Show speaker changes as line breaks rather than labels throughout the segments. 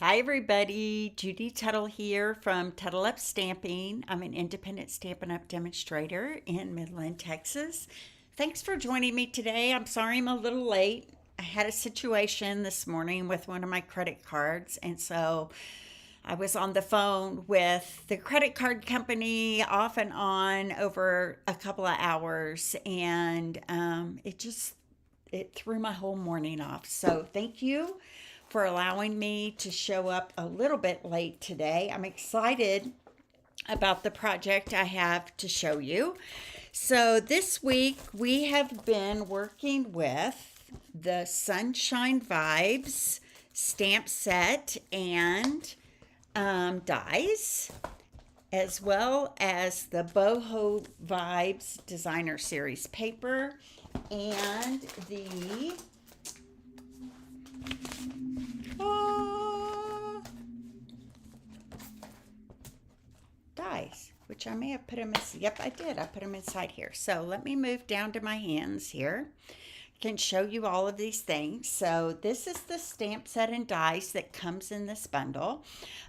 Hi, everybody. Judy Tuttle here from Tuttle Up Stamping. I'm an independent Stampin' Up demonstrator in Midland, Texas. Thanks for joining me today. I'm sorry I'm a little late. I had a situation this morning with one of my credit cards, and so I was on the phone with the credit card company off and on over a couple of hours, and it threw my whole morning off. So thank you for allowing me to show up a little bit late today. I'm excited about the project I have to show you. So this week we have been working with the Sunshine Vibes stamp set and dies, as well as the Boho Vibes Designer Series paper and the dies, which I may have put them in. Yep, I did. I put them inside here. So let me move down to my hands here. I can show you all of these things. So this is the stamp set and dies that comes in this bundle.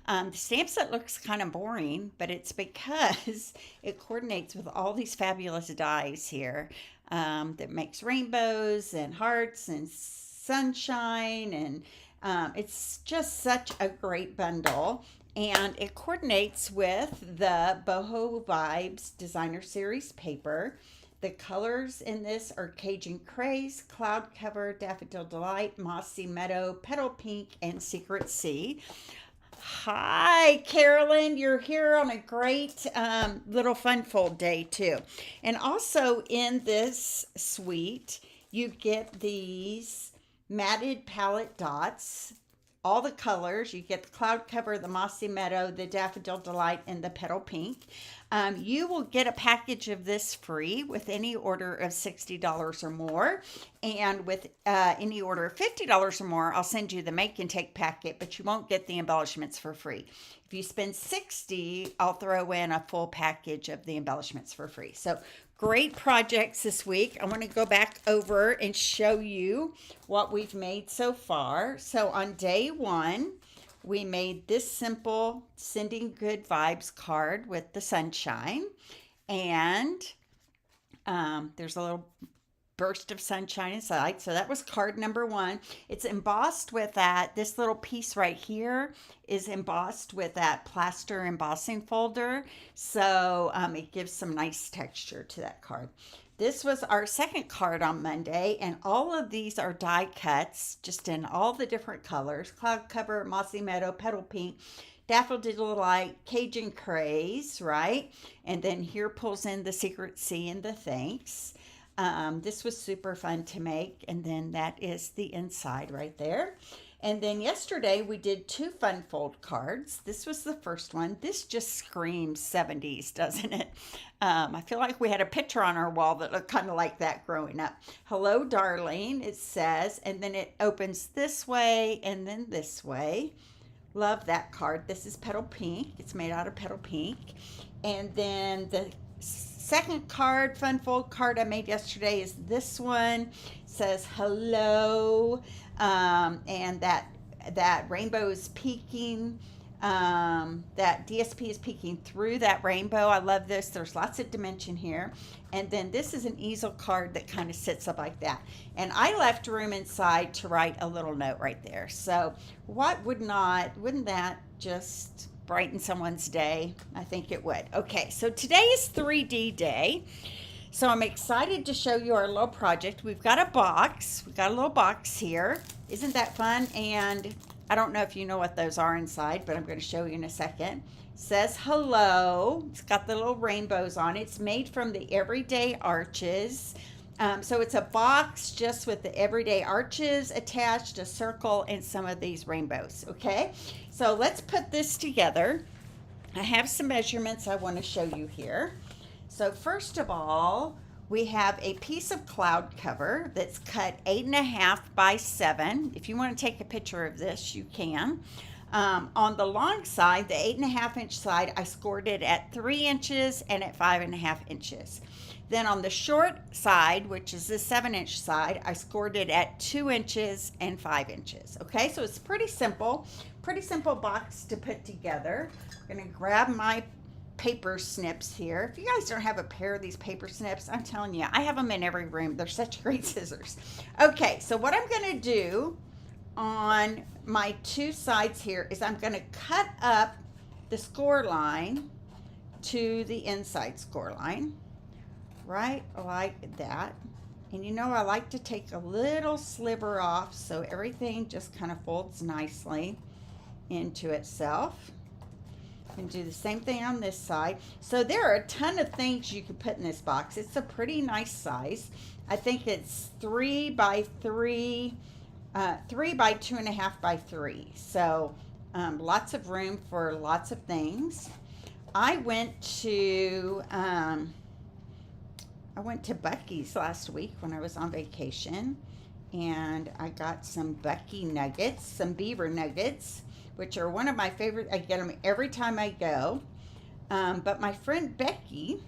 The stamp set looks kind of boring, but it's because it coordinates with all these fabulous dies here that makes rainbows and hearts and sunshine, and it's just such a great bundle. And it coordinates with the Boho Vibes Designer Series paper. The colors in this are Cajun Craze, Cloud Cover, Daffodil Delight, Mossy Meadow, Petal Pink, and Secret Sea. Hi, Carolyn. You're here on a great little fun fold day, too. And also in this suite, you get these matted palette dots, all the colors. You get the Cloud Cover, the Mossy Meadow, the Daffodil Delight, and the Petal Pink. You will get a package of this free with any order of $60 or more. And with any order of $50 or more, I'll send you the make and take packet, but you won't get the embellishments for free. If you spend $60, I'll throw in a full package of the embellishments for free. So great projects this week. I want to go back over and show you what we've made so far. So on day one, we made this simple Sending Good Vibes card with the sunshine. And there's a little burst of sunshine inside. So that was card number one. It's embossed with that. This little piece right here is embossed with that plaster embossing folder. So it gives some nice texture to that card. This was our second card on Monday, and all of these are die cuts, just in all the different colors. Cloud Cover, Mossy Meadow, Petal Pink, Daffodil Delight, Cajun Craze, right? And then here pulls in the Secret Sea and the Thanks. This was super fun to make, and then that is the inside right there. And then yesterday we did two fun fold cards. This was the first one. This just screams 70s, doesn't it? I feel like we had a picture on our wall that looked kind of like that growing up. Hello, darling, it says, and then it opens this way and then this way. Love that card. This is Petal Pink. It's made out of Petal Pink. And then the second card, fun fold card I made yesterday is this one. It says hello, and that rainbow is peeking. That DSP is peeking through that rainbow. I love this. There's lots of dimension here. And then this is an easel card that kind of sits up like that. And I left room inside to write a little note right there. So wouldn't that just brighten someone's day? I think it would. Okay, so today is 3D day. So I'm excited to show you our little project. We've got a box. We've got a little box here. Isn't that fun? And I don't know if you know what those are inside, but I'm going to show you in a second. It says hello. It's got the little rainbows on it. It's made from the Everyday Arches. So it's a box just with the Everyday Arches attached, a circle, and some of these rainbows, okay? So let's put this together. I have some measurements I want to show you here. So first of all, we have a piece of cloud cover that's cut 8.5 by 7. If you want to take a picture of this, you can. On the long side, the 8.5-inch side, I scored it at 3 inches and at 5.5 inches. Then on the short side, which is the 7-inch side, I scored it at 2 inches and 5 inches. Okay, so it's pretty simple box to put together. I'm gonna grab my paper snips here. If you guys don't have a pair of these paper snips, I'm telling you, I have them in every room. They're such great scissors. Okay, so what I'm gonna do on my two sides here is I'm gonna cut up the score line to the inside score line, right like that. And you know, I like to take a little sliver off so everything just kind of folds nicely into itself. And do the same thing on this side. So there are a ton of things you could put in this box. It's a pretty nice size. I think it's 3 by 3, 3 by 2.5 by 3. So lots of room for lots of things. I went to Buc-ee's last week when I was on vacation, and I got some Buc-ee nuggets, some beaver nuggets, which are one of my favorite. I get them every time I go. But my friend Becky,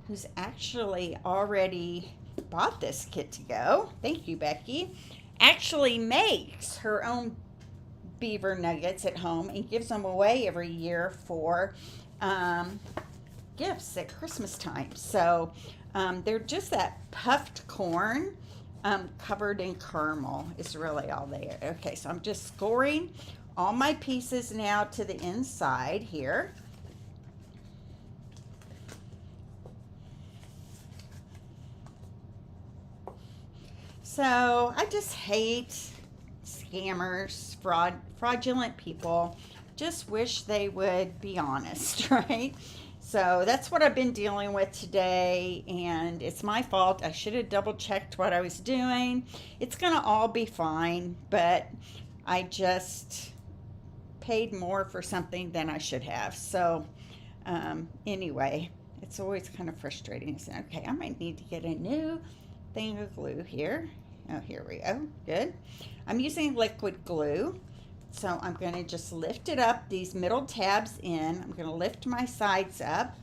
who's actually already bought this kit to go, thank you, Becky, actually makes her own beaver nuggets at home and gives them away every year for gifts at Christmas time. So they're just that puffed corn covered in caramel is really all they are. Okay, so I'm just scoring all my pieces now to the inside here. So I just hate scammers, fraudulent people. Just wish they would be honest, right? So that's what I've been dealing with today, and it's my fault. I should have double checked what I was doing. It's gonna all be fine, but I just paid more for something than I should have. So anyway, it's always kind of frustrating. So, okay, I might need to get a new thing of glue here. Oh, here we go. Good. I'm using liquid glue. So I'm going to just lift it up, these middle tabs in. I'm going to lift my sides up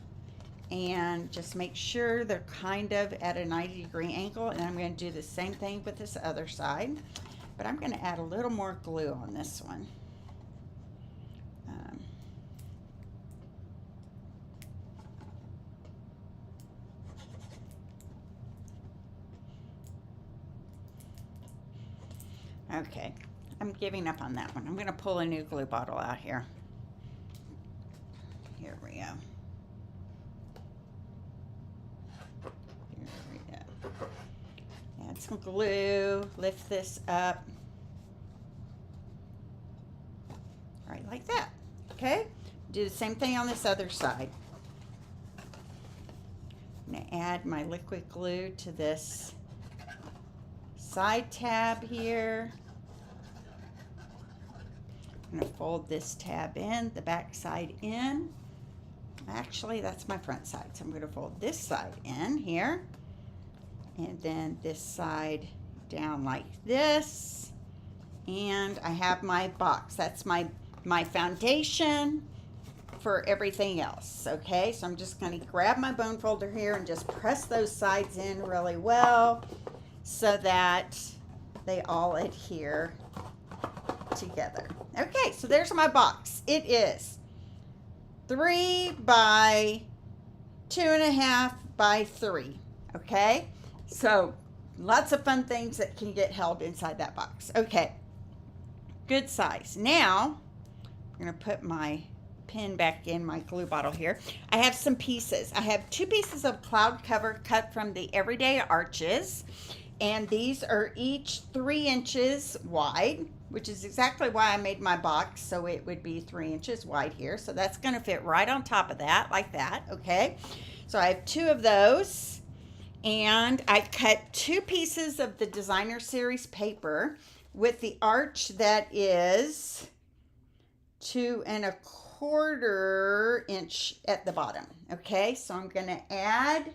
and just make sure they're kind of at a 90-degree angle. And I'm going to do the same thing with this other side. But I'm going to add a little more glue on this one. Okay, I'm giving up on that one. I'm going to pull a new glue bottle out here. Here we go. Here we go. Add some glue, lift this up. Right like that. Okay, do the same thing on this other side. I'm going to add my liquid glue to this side tab here. I'm going to fold this tab in, the back side in. Actually, that's my front side. So I'm going to fold this side in here. And then this side down like this. And I have my box. That's my foundation for everything else. Okay, so I'm just going to grab my bone folder here and just press those sides in really well so that they all adhere together. Okay, so there's my box. It is 3 by 2.5 by 3. Okay, so lots of fun things that can get held inside that box. Okay, good size. Now I'm going to put my pin back in my glue bottle here. I have some pieces. I have 2 pieces of cloud cover cut from the Everyday Arches, and these are each 3 inches wide, which is exactly why I made my box, so it would be 3 inches wide here. So that's going to fit right on top of that, like that. Okay, so I have 2 of those, and I cut 2 pieces of the Designer Series paper with the arch that is 2 1/4 inch at the bottom. Okay, so I'm going to add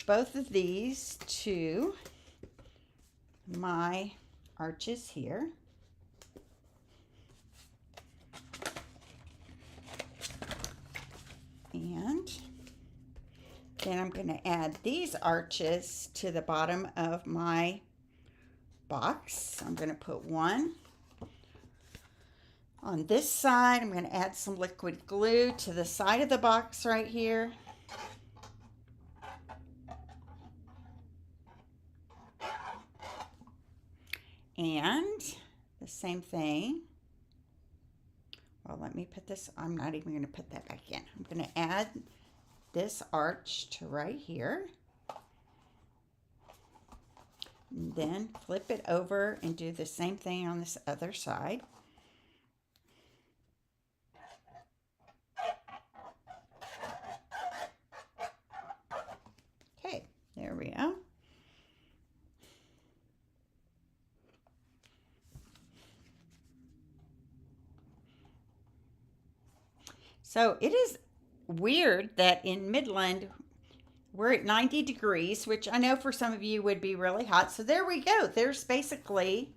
both of these to my arches here. Then I'm going to add these arches to the bottom of my box. I'm going to put one on this side. I'm going to add some liquid glue to the side of the box right here. And the same thing. Well, let me put this, I'm not even going to put that back in. I'm going to add this arch to right here. And then flip it over and do the same thing on this other side. Okay, there we go. So it is weird that in Midland, we're at 90 degrees, which I know for some of you would be really hot. So there we go. There's basically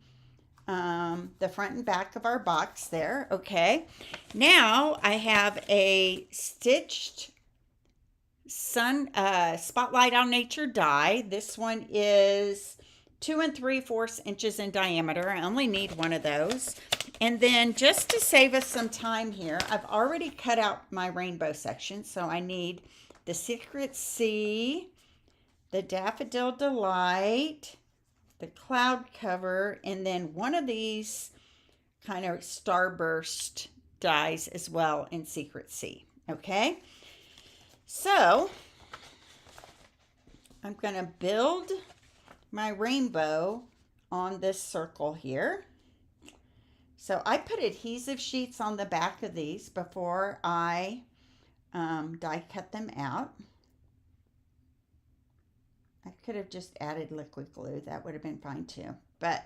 the front and back of our box there. Okay. Now I have a stitched Spotlight on Nature die. This one is 2 3/4 inches in diameter. I only need one of those. And then just to save us some time here, I've already cut out my rainbow section. So I need the Secret Sea, the Daffodil Delight, the cloud cover, and then one of these kind of starburst dies as well in Secret Sea. Okay, so I'm going to build my rainbow on this circle here. So I put adhesive sheets on the back of these before I die cut them out. I could have just added liquid glue. That would have been fine too. But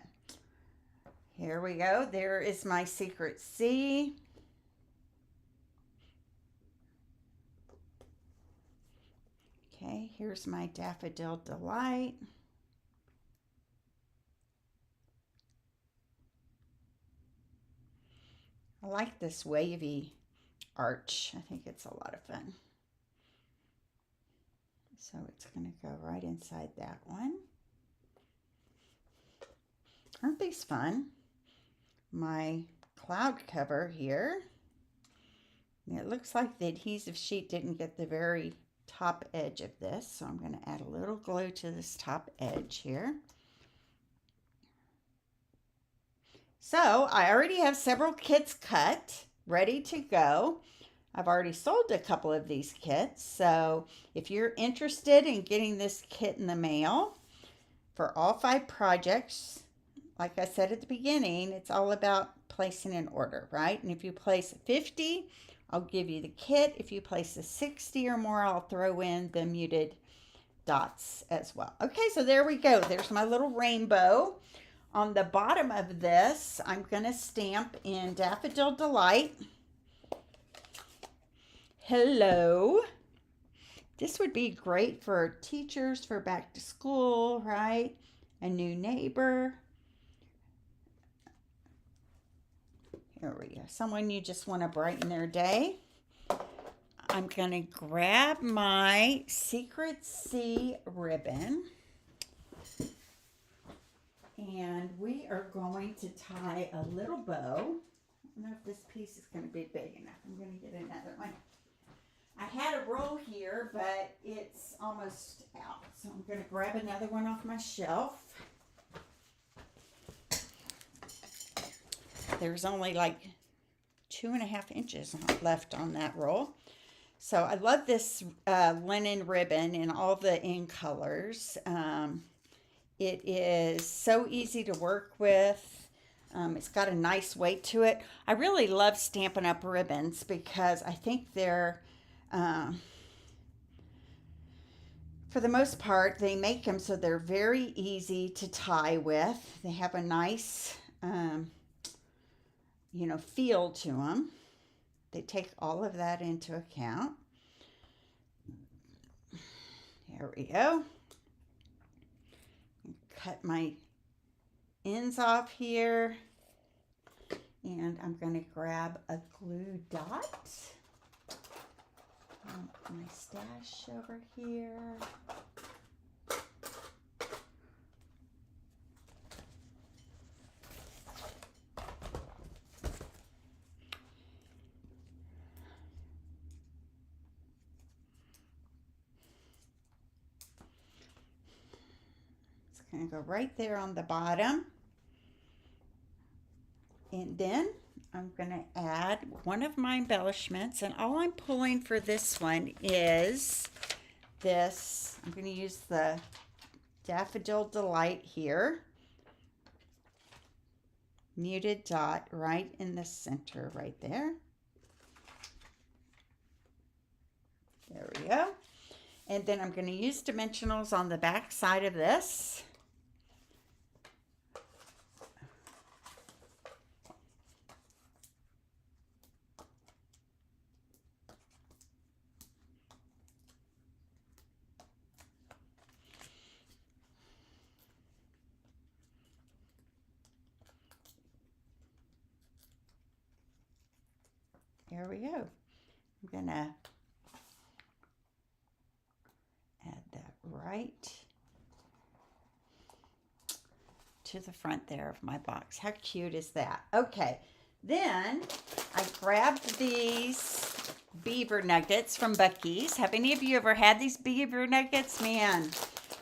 here we go. There is my Secret Sea. Okay, here's my Daffodil Delight. I like this wavy arch. I think it's a lot of fun. So it's going to go right inside that one. Aren't these fun? My cloud cover here. It looks like the adhesive sheet didn't get the very top edge of this, so I'm going to add a little glue to this top edge here. So I already have several kits cut, ready to go. I've already sold a couple of these kits, so if you're interested in getting this kit in the mail for all 5 projects, like I said at the beginning, it's all about placing an order, right? And if you place 50, I'll give you the kit. If you place a 60 or more, I'll throw in the muted dots as well. Okay, so there we go. There's my little rainbow. On the bottom of this, I'm going to stamp in Daffodil Delight. Hello. This would be great for teachers for back to school, right? A new neighbor. Here we go. Someone you just want to brighten their day. I'm going to grab my Secret Sea ribbon. And we are going to tie a little bow. I don't know if this piece is going to be big enough. I'm going to get another one. I had a roll here, but it's almost out. So I'm going to grab another one off my shelf. There's only like 2.5 inches left on that roll. So I love this linen ribbon in all the in colors. It is so easy to work with. It's got a nice weight to it. I really love Stampin' Up! Ribbons because I think they're, for the most part, they make them so they're very easy to tie with. They have a nice, feel to them. They take all of that into account. There we go. Cut my ends off here, and I'm going to grab a glue dot. My stash over here. It's going to go right there on the bottom. And then I'm going to add one of my embellishments, and all I'm pulling for this one is this. I'm going to use the Daffodil Delight here. Muted dot right in the center right there. There we go. And then I'm going to use dimensionals on the back side of this. There we go. I'm going to add that right to the front there of my box. How cute is that? Okay, then I grabbed these beaver nuggets from Buc-ee's. Have any of you ever had these beaver nuggets? Man,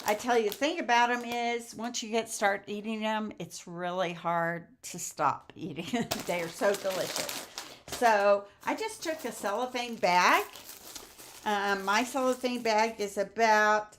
I tell you, the thing about them is once you start eating them, it's really hard to stop eating them. They are so delicious. So I just took a cellophane bag. My cellophane bag is about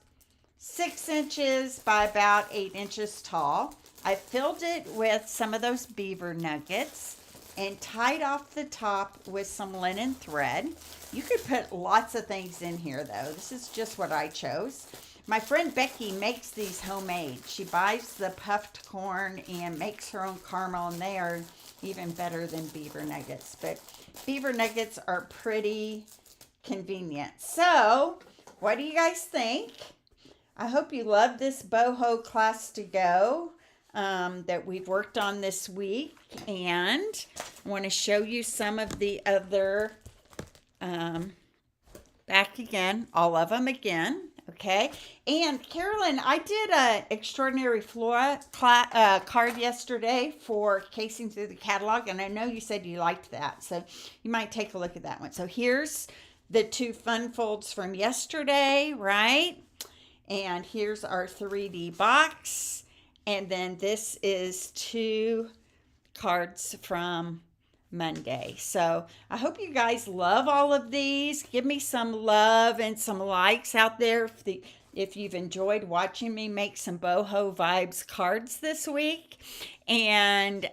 6 inches by about 8 inches tall. I filled it with some of those beaver nuggets and tied off the top with some linen thread. You could put lots of things in here though. This is just what I chose. My friend Becky makes these homemade. She buys the puffed corn and makes her own caramel, and they are even better than beaver nuggets. But beaver nuggets are pretty convenient. So, what do you guys think? I hope you love this boho class to go that we've worked on this week. And I want to show you some of the other, back again, all of them again. Okay, and Carolyn, I did a Extraordinary Flora card yesterday for casing through the catalog, and I know you said you liked that, so you might take a look at that one. So here's the 2 fun folds from yesterday, right? And here's our 3D box, and then this is 2 cards from Monday. So I hope you guys love all of these. Give me some love and some likes out there if you've enjoyed watching me make some boho vibes cards this week. And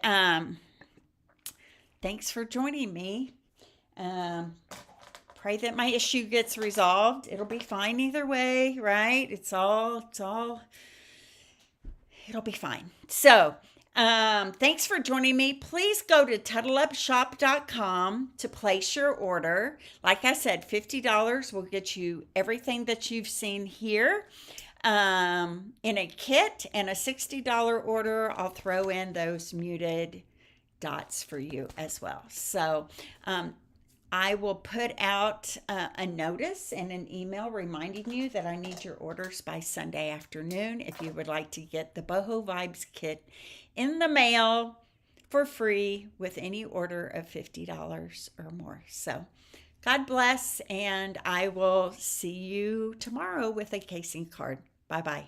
thanks for joining me. Pray that my issue gets resolved. It'll be fine either way, right? It'll be fine. So thanks for joining me. Please go to TuddleUpShop.com to place your order. Like I said, $50 will get you everything that you've seen here in a kit, and a $60 order, I'll throw in those muted dots for you as well. So I will put out a notice and an email reminding you that I need your orders by Sunday afternoon if you would like to get the Boho Vibes kit in the mail for free with any order of $50 or more. So God bless, and I will see you tomorrow with a casing card. Bye-bye.